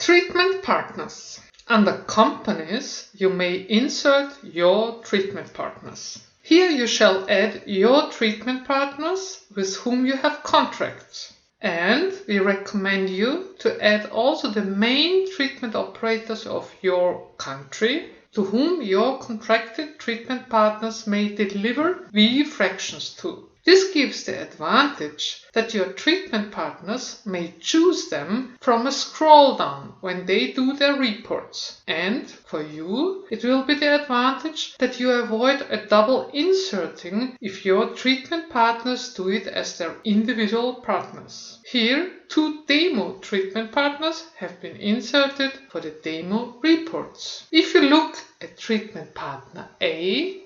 Treatment partners. Under companies, you may insert your treatment partners. Here you shall add your treatment partners with whom you have contracts. And we recommend you to add also the main treatment operators of your country to whom your contracted treatment partners may deliver VE fractions to. This gives the advantage that your treatment partners may choose them from a scroll down when they do their reports. And for you, it will be the advantage that you avoid a double inserting if your treatment partners do it as their individual partners. Here, 2 demo treatment partners have been inserted for the demo reports. If you look at treatment partner A,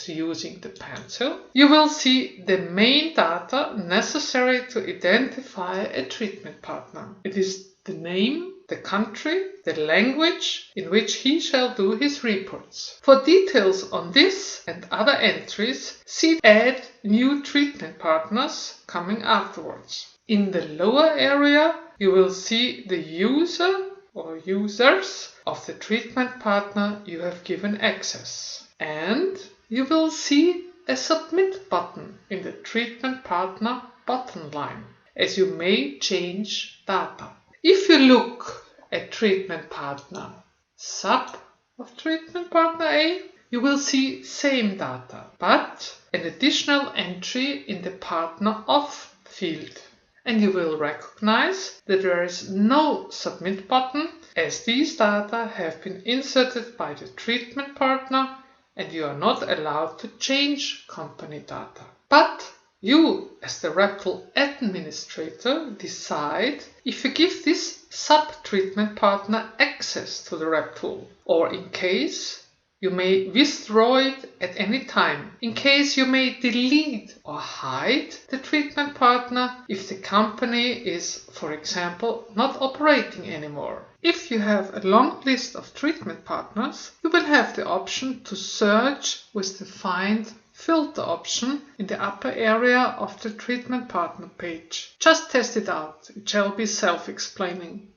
using the pencil, you will see the main data necessary to identify a treatment partner. It is the name, the country, the language in which he shall do his reports. For details on this and other entries, see Add New Treatment Partners coming afterwards. In the lower area, you will see the user or users of the treatment partner you have given access. And you will see a Submit button in the treatment partner button line, as you may change data. If you look at treatment partner sub of treatment partner A, you will see same data, but an additional entry in the partner of field. And you will recognize that there is no Submit button, as these data have been inserted by the treatment partner and you are not allowed to change company data. But you, as the RepTool administrator, decide if you give this sub-treatment partner access to the RepTool, or in case you may withdraw it at any time. In case you may delete or hide the treatment partner if the company is, for example, not operating anymore. If you have a long list of treatment partners, you will have the option to search with the Find Filter option in the upper area of the treatment partner page. Just test it out, it shall be self-explaining.